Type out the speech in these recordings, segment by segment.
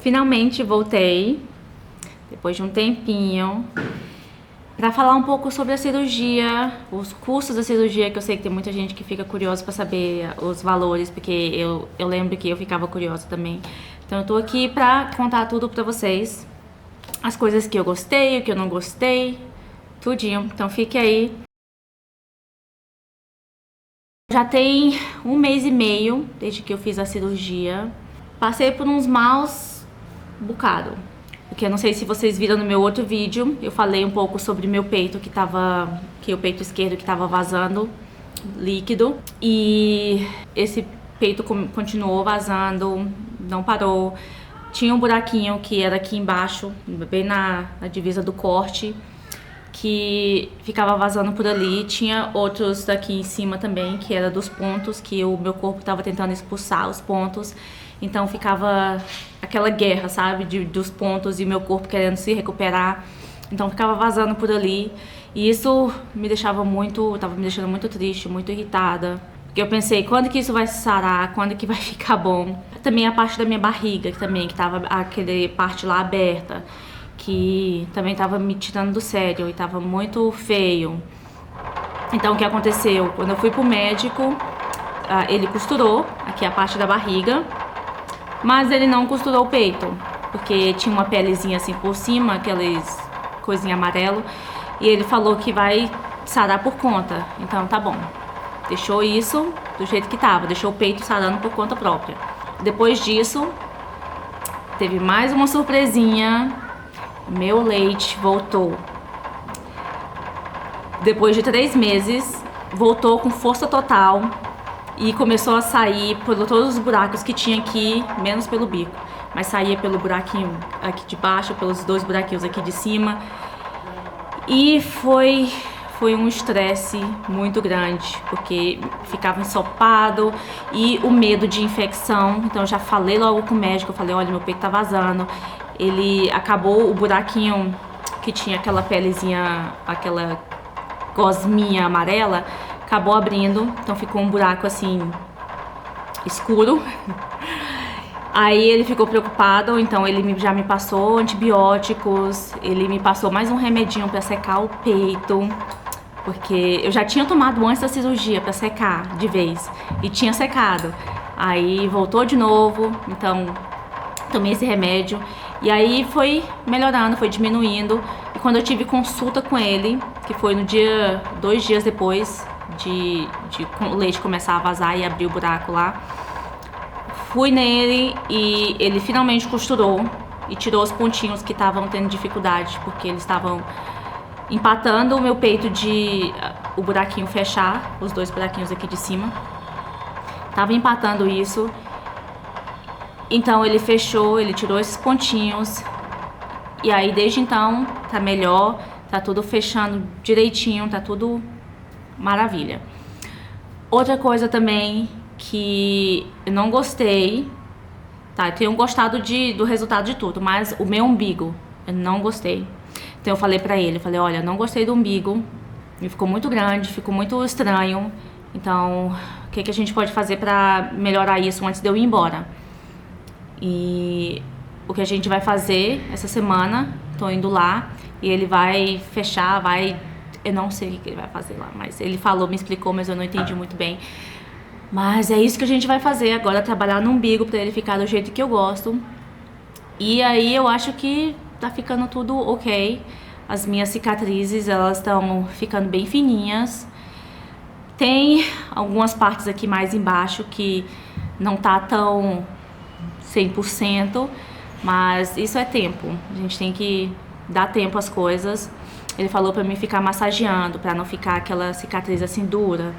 Finalmente voltei, depois de um tempinho, para falar um pouco sobre a cirurgia, os custos da cirurgia, que eu sei que tem muita gente que fica curiosa para saber os valores, porque eu lembro que eu ficava curiosa também. Então eu tô aqui para contar tudo para vocês, as coisas que eu gostei, o que eu não gostei, tudinho. Então fique aí. Já tem 1 mês e meio desde que eu fiz a cirurgia. Passei por uns maus bocado. Porque eu não sei se vocês viram no meu outro vídeo, eu falei um pouco sobre meu peito que o peito esquerdo que tava vazando líquido. E esse peito continuou vazando, não parou. Tinha um buraquinho que era aqui embaixo, bem na divisa do corte, que ficava vazando por ali. Tinha outros daqui em cima também, que era dos pontos, que o meu corpo estava tentando expulsar os pontos. Então ficava aquela guerra, sabe, dos pontos e meu corpo querendo se recuperar. Então ficava vazando por ali. E isso me deixava tava me deixando muito triste, muito irritada. Porque eu pensei, quando que isso vai sarar? Quando que vai ficar bom? Também a parte da minha barriga, que tava aquele parte lá aberta, que também tava me tirando do sério e tava muito feio. Então o que aconteceu? Quando eu fui pro médico, ele costurou aqui a parte da barriga, mas ele não costurou o peito, porque tinha uma pelezinha assim por cima, aquelas coisinha amarelo, e ele falou que vai sarar por conta. Então tá bom, deixou isso do jeito que tava, deixou o peito sarando por conta própria. Depois disso, teve mais uma surpresinha. Meu leite voltou. Depois de 3 meses, voltou com força total e começou a sair por todos os buracos que tinha aqui, menos pelo bico. Mas saía pelo buraquinho aqui de baixo, pelos 2 buraquinhos aqui de cima. E foi um estresse muito grande, porque ficava ensopado e o medo de infecção. Então eu já falei logo com o médico, eu falei, olha, meu peito tá vazando. Ele acabou o buraquinho que tinha aquela pelezinha, aquela gosminha amarela, acabou abrindo, então ficou um buraco assim, escuro. Aí ele ficou preocupado, então ele já me passou antibióticos, ele me passou mais um remedinho pra secar o peito, porque eu já tinha tomado antes da cirurgia pra secar de vez, e tinha secado. Aí voltou de novo, então tomei esse remédio. E aí foi melhorando, foi diminuindo. E quando eu tive consulta com ele, que foi no dia, 2 dias depois de o leite começar a vazar e abrir o buraco lá, fui nele e ele finalmente costurou e tirou os pontinhos que estavam tendo dificuldade, porque eles estavam empatando o meu peito o buraquinho fechar, os 2 buraquinhos aqui de cima. Tava empatando isso. Então ele fechou, ele tirou esses pontinhos. E aí desde então tá melhor, tá tudo fechando direitinho, tá tudo maravilha. Outra coisa também que eu não gostei, tá? Eu tenho gostado do resultado de tudo, mas o meu umbigo eu não gostei. Então eu falei pra ele, eu falei, olha, não gostei do umbigo, ele ficou muito grande, ficou muito estranho. Então o que a gente pode fazer pra melhorar isso antes de eu ir embora? E o que a gente vai fazer essa semana, tô indo lá e ele vai fechar, eu não sei o que ele vai fazer lá, mas ele falou, me explicou, mas eu não entendi muito bem. Mas é isso que a gente vai fazer agora, trabalhar no umbigo pra ele ficar do jeito que eu gosto. E aí eu acho que tá ficando tudo ok. As minhas cicatrizes, elas estão ficando bem fininhas. Tem algumas partes aqui mais embaixo que não tá tão 100%, mas isso é tempo, a gente tem que dar tempo às coisas. Ele falou pra mim ficar massageando, pra não ficar aquela cicatriz assim dura.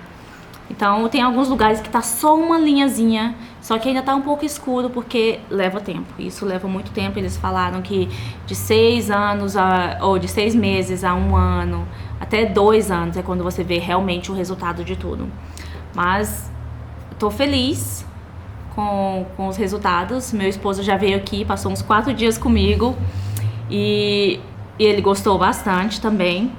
Então tem alguns lugares que tá só uma linhazinha, só que ainda tá um pouco escuro porque leva tempo, isso leva muito tempo. Eles falaram que de 6 anos ou de 6 meses a 1 ano, até 2 anos é quando você vê realmente o resultado de tudo. Mas tô feliz com os resultados. Meu esposo já veio aqui, passou uns 4 dias comigo e ele gostou bastante também.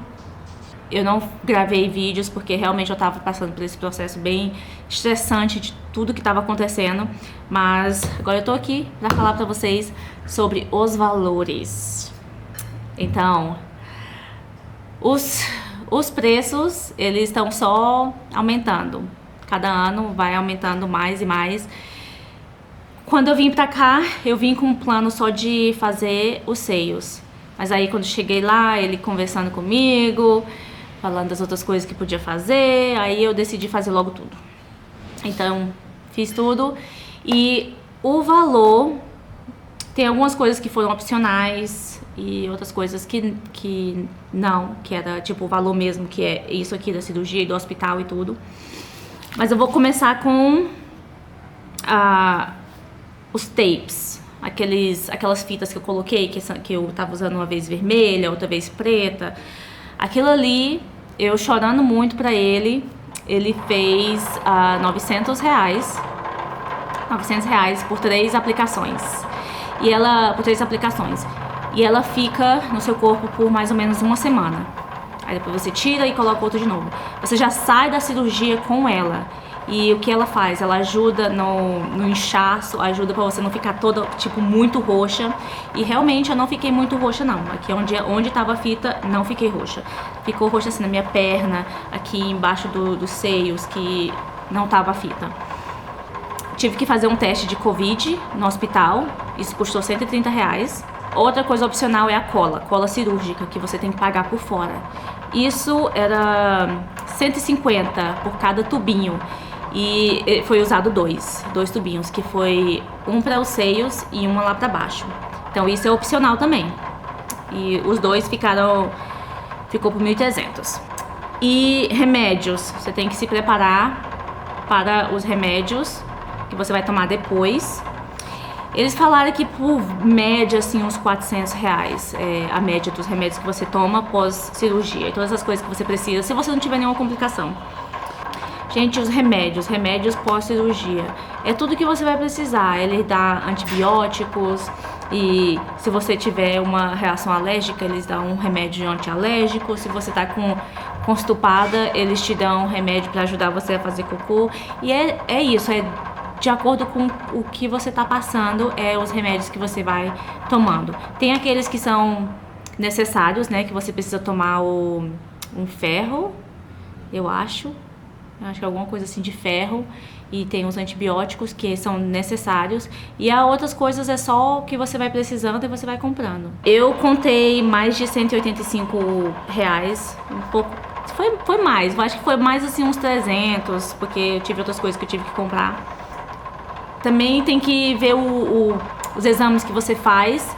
Eu não gravei vídeos porque realmente eu tava passando por esse processo bem estressante de tudo que tava acontecendo. Mas agora eu tô aqui pra falar pra vocês sobre os valores. Então, os preços, eles estão só aumentando. Cada ano vai aumentando mais e mais. Quando eu vim pra cá, eu vim com um plano só de fazer os seios. Mas aí quando cheguei lá, ele conversando comigo, falando das outras coisas que podia fazer, aí eu decidi fazer logo tudo. Então, fiz tudo. E o valor, tem algumas coisas que foram opcionais e outras coisas que não, que era tipo o valor mesmo, que é isso aqui da cirurgia e do hospital e tudo. Mas eu vou começar com os tapes, aquelas fitas que eu coloquei, que eu tava usando uma vez vermelha, outra vez preta. Aquilo ali, eu chorando muito pra ele fez R$900 por 3 aplicações. Por 3 aplicações. E ela fica no seu corpo por mais ou menos uma semana. Aí depois você tira e coloca outra de novo. Você já sai da cirurgia com ela. E o que ela faz? Ela ajuda no inchaço, ajuda pra você não ficar toda, tipo, muito roxa. E realmente eu não fiquei muito roxa, não. Aqui onde tava a fita, não fiquei roxa. Ficou roxa assim na minha perna, aqui embaixo dos seios, que não tava a fita. Tive que fazer um teste de Covid no hospital. Isso custou R$130. Outra coisa opcional é a cola cirúrgica, que você tem que pagar por fora. Isso era 150 por cada tubinho. E foi usado dois tubinhos, que foi um para os seios e uma lá para baixo. Então isso é opcional também. E os dois ficou por 1.300. E remédios, você tem que se preparar para os remédios que você vai tomar depois. Eles falaram que por média, assim, uns R$400 é a média dos remédios que você toma após cirurgia. E todas as coisas que você precisa, se você não tiver nenhuma complicação. Gente, os remédios pós-cirurgia, é tudo que você vai precisar. Ele dá antibióticos e se você tiver uma reação alérgica, eles dão um remédio antialérgico. Se você tá constipada, eles te dão um remédio para ajudar você a fazer cocô. E é isso, de acordo com o que você tá passando, os remédios que você vai tomando. Tem aqueles que são necessários, né, que você precisa tomar um ferro, eu acho que é alguma coisa assim de ferro, e tem os antibióticos que são necessários, e há outras coisas é só o que você vai precisando e você vai comprando. Eu contei mais de R$185, um pouco, foi mais, eu acho que foi mais assim uns 300, porque eu tive outras coisas que eu tive que comprar. Também tem que ver os exames que você faz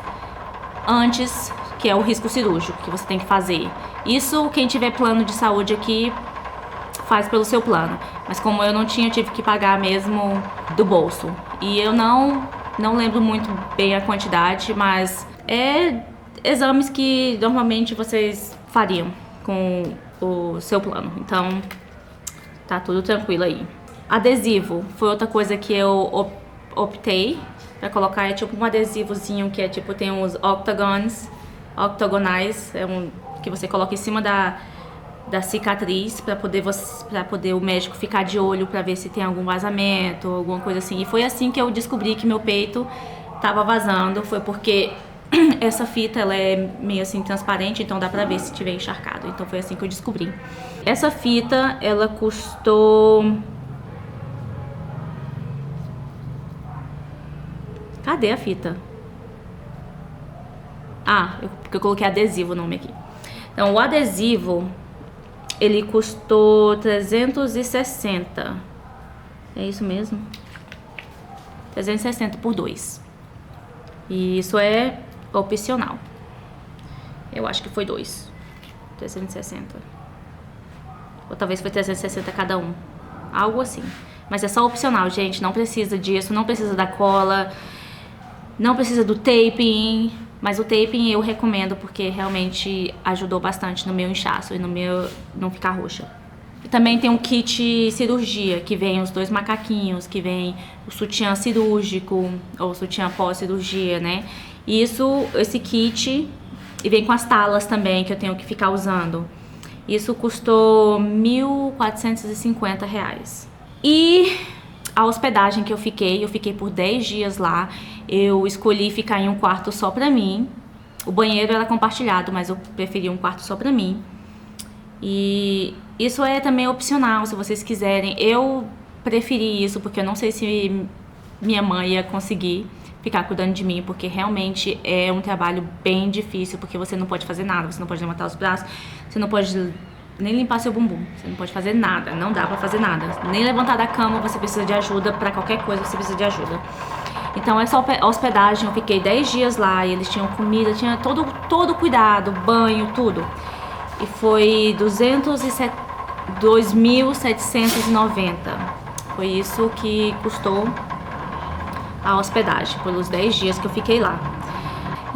antes, que é o risco cirúrgico que você tem que fazer. Isso, quem tiver plano de saúde aqui, faz pelo seu plano. Mas como eu não tinha, eu tive que pagar mesmo do bolso. E eu não lembro muito bem a quantidade, mas é exames que normalmente vocês fariam com o seu plano. Então, tá tudo tranquilo aí. Adesivo foi outra coisa que eu optei pra colocar. É tipo um adesivozinho que é tipo, tem uns octagonais, que você coloca em cima da cicatriz pra poder o médico ficar de olho pra ver se tem algum vazamento, alguma coisa assim. E foi assim que eu descobri que meu peito tava vazando, foi porque essa fita, ela é meio assim transparente, então dá pra ver se tiver encharcado. Então foi assim que eu descobri. Essa fita, ela custou... Cadê a fita? Porque eu coloquei adesivo o nome aqui. Então, o adesivo, ele custou 360. É isso mesmo? 360 por 2. E isso é opcional. Eu acho que foi 2. 360. Ou talvez foi 360 cada um. Algo assim. Mas é só opcional, gente. Não precisa disso, não precisa da cola, não precisa do taping. Mas o taping eu recomendo porque realmente ajudou bastante no meu inchaço e no meu não ficar roxa. E também tem um kit cirurgia, que vem os 2 macaquinhos, que vem o sutiã cirúrgico, ou sutiã pós-cirurgia, né? E esse kit, e vem com as talas também, que eu tenho que ficar usando. Isso custou R$ 1.450. E a hospedagem que eu fiquei por 10 dias lá. Eu escolhi ficar em um quarto só pra mim. O banheiro era compartilhado, mas eu preferi um quarto só pra mim. E isso é também opcional, se vocês quiserem. Eu preferi isso porque eu não sei se minha mãe ia conseguir ficar cuidando de mim, porque realmente é um trabalho bem difícil, porque você não pode fazer nada, você não pode levantar os braços, você não pode nem limpar seu bumbum, você não pode fazer nada, não dá pra fazer nada. Nem levantar da cama você precisa de ajuda, pra qualquer coisa você precisa de ajuda. Então essa hospedagem, eu fiquei 10 dias lá, e eles tinham comida, tinha todo cuidado, banho, tudo. E foi 2.790. Foi isso que custou a hospedagem, pelos 10 dias que eu fiquei lá.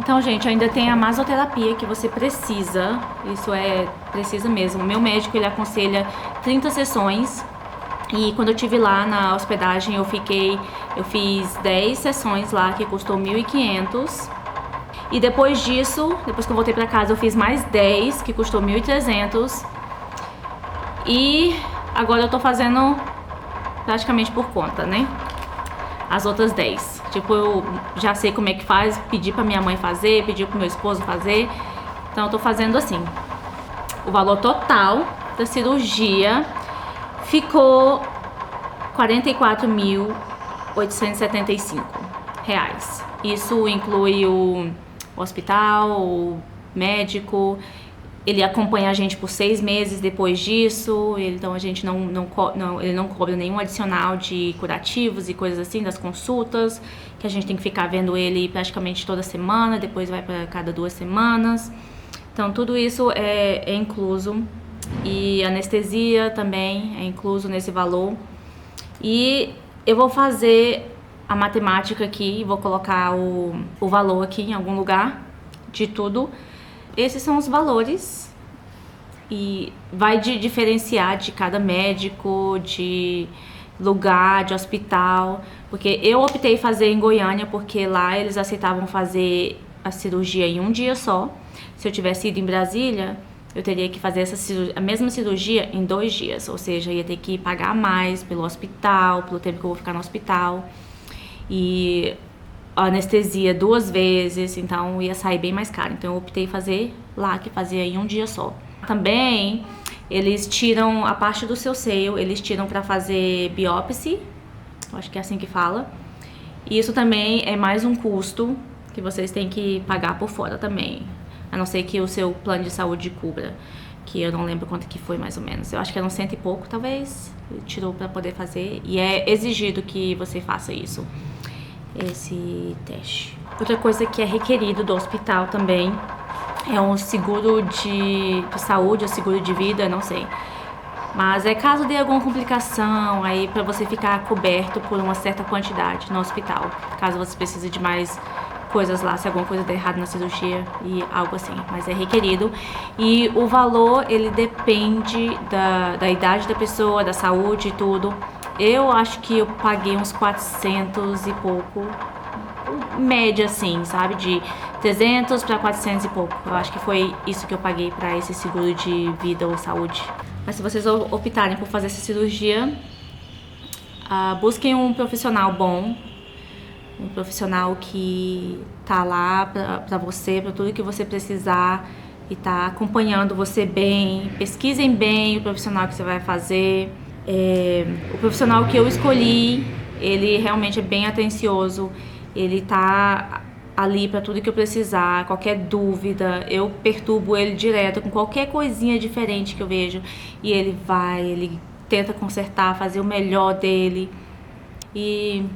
Então, gente, ainda tem a masoterapia que você precisa. Isso precisa mesmo. O meu médico, ele aconselha 30 sessões. E quando eu tive lá na hospedagem, eu fiz 10 sessões lá, que custou 1.500. E depois disso, depois que eu voltei pra casa, eu fiz mais 10, que custou 1.300. E agora eu tô fazendo praticamente por conta, né? As outras 10. Tipo, eu já sei como é que faz, pedi pra minha mãe fazer, pedi pro meu esposo fazer. Então eu tô fazendo assim. O valor total da cirurgia ficou R$ 44.875. Isso inclui o hospital, o médico. Ele acompanha a gente por 6 meses depois disso, então a gente ele não cobra nenhum adicional de curativos e coisas assim, das consultas, que a gente tem que ficar vendo ele praticamente toda semana, depois vai para cada 2 semanas. Então tudo isso é incluso, e anestesia também é incluso nesse valor. E eu vou fazer a matemática aqui, vou colocar o valor aqui em algum lugar de tudo. Esses são os valores, e vai diferenciar de cada médico, de lugar, de hospital, porque eu optei fazer em Goiânia porque lá eles aceitavam fazer a cirurgia em um dia só. Se eu tivesse ido em Brasília, eu teria que fazer a mesma cirurgia em 2 dias, ou seja, ia ter que pagar mais pelo hospital, pelo tempo que eu vou ficar no hospital, e anestesia 2 vezes, então ia sair bem mais caro. Então eu optei fazer lá, que fazia em um dia só. Também eles tiram a parte do seu seio, eles tiram para fazer biópsia, acho que é assim que fala. E isso também é mais um custo que vocês têm que pagar por fora também, a não ser que o seu plano de saúde cubra, que eu não lembro quanto que foi mais ou menos. Eu acho que era uns 100 e pouco, talvez, ele tirou para poder fazer, e é exigido que você faça isso, esse teste. Outra coisa que é requerido do hospital também é um seguro de saúde, ou seguro de vida, não sei. Mas é caso de alguma complicação, aí para você ficar coberto por uma certa quantidade no hospital, caso você precise de mais coisas lá, se alguma coisa der errado na cirurgia e algo assim, mas é requerido. E o valor, ele depende da idade da pessoa, da saúde e tudo. Eu acho que eu paguei uns 400 e pouco, média assim, sabe, de 300 para 400 e pouco. Eu acho que foi isso que eu paguei para esse seguro de vida ou saúde. Mas se vocês optarem por fazer essa cirurgia, busquem um profissional bom, um profissional que tá lá pra você, pra tudo que você precisar, e tá acompanhando você bem. Pesquisem bem o profissional que você vai fazer. O profissional que eu escolhi, ele realmente é bem atencioso, ele tá ali pra tudo que eu precisar, qualquer dúvida, eu perturbo ele direto com qualquer coisinha diferente que eu vejo, e ele tenta consertar, fazer o melhor dele. E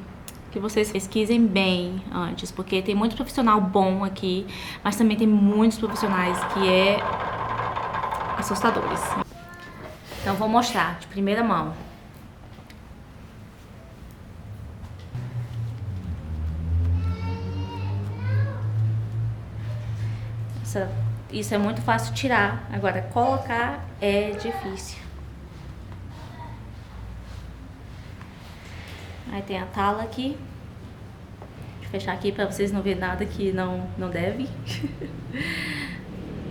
que vocês pesquisem bem antes, porque tem muito profissional bom aqui, mas também tem muitos profissionais que é assustadores. Então vou mostrar de primeira mão. Isso é muito fácil tirar, agora colocar é difícil. Aí tem a tala aqui. Deixa eu fechar aqui pra vocês não verem nada que não deve.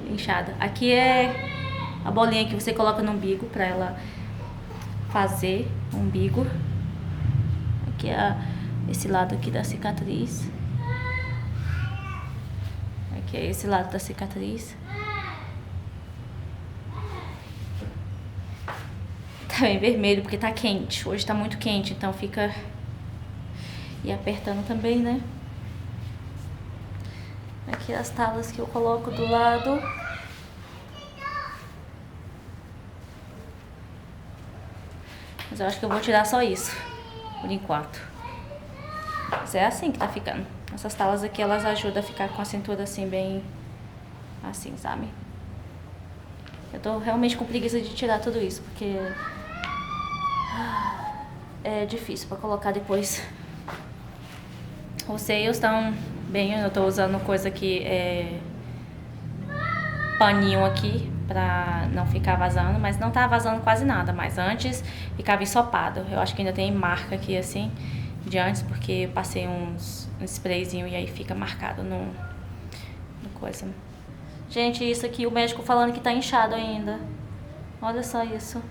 Inchada. Aqui é a bolinha que você coloca no umbigo pra ela fazer o umbigo. Aqui é esse lado aqui da cicatriz. Aqui é esse lado da cicatriz. Tá bem vermelho porque tá quente. Hoje tá muito quente, então fica... E apertando também, né? Aqui as talas que eu coloco do lado. Mas eu acho que eu vou tirar só isso, por enquanto. Mas é assim que tá ficando. Essas talas aqui, elas ajudam a ficar com a cintura assim, bem... Assim, sabe? Eu tô realmente com preguiça de tirar tudo isso, porque... É difícil pra colocar depois. Os seios estão bem... Eu tô usando coisa aqui, paninho aqui, pra não ficar vazando, mas não tá vazando quase nada, mas antes ficava ensopado. Eu acho que ainda tem marca aqui assim de antes, porque eu passei um sprayzinho e aí fica marcado no coisa. Gente, isso aqui o médico falando que tá inchado ainda. Olha só isso.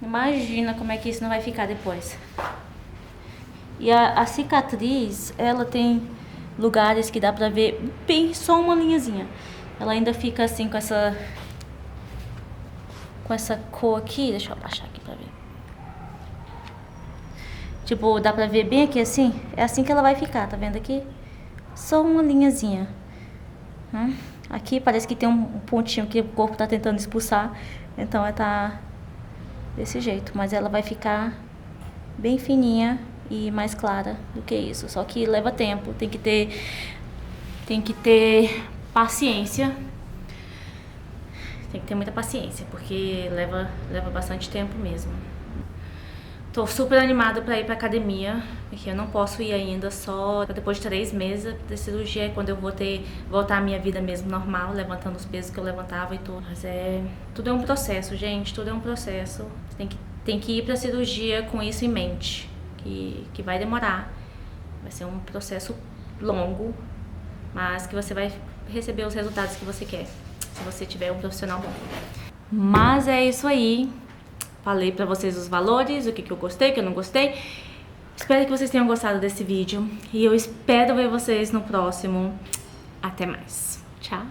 Imagina como é que isso não vai ficar depois. E a cicatriz, ela tem lugares que dá pra ver bem só uma linhazinha. Ela ainda fica assim com essa cor aqui. Deixa eu abaixar aqui pra ver. Tipo, dá pra ver bem aqui assim. É assim que ela vai ficar, tá vendo aqui? Só uma linhazinha. Aqui parece que tem um pontinho que o corpo tá tentando expulsar. Então ela tá desse jeito. Mas ela vai ficar bem fininha e mais clara do que isso. Só que leva tempo. Tem que ter paciência. Tem que ter muita paciência, porque leva bastante tempo mesmo. Tô super animada pra ir pra academia, porque eu não posso ir ainda, só depois de 3 meses de cirurgia, é quando eu vou voltar à minha vida mesmo normal, levantando os pesos que eu levantava e tudo. Mas tudo é um processo, gente, tudo é um processo. Tem que ir pra cirurgia com isso em mente, que vai demorar. Vai ser um processo longo, mas que você vai receber os resultados que você quer, se você tiver um profissional bom. Mas é isso aí. Falei pra vocês os valores, o que eu gostei, o que eu não gostei. Espero que vocês tenham gostado desse vídeo. E eu espero ver vocês no próximo. Até mais. Tchau!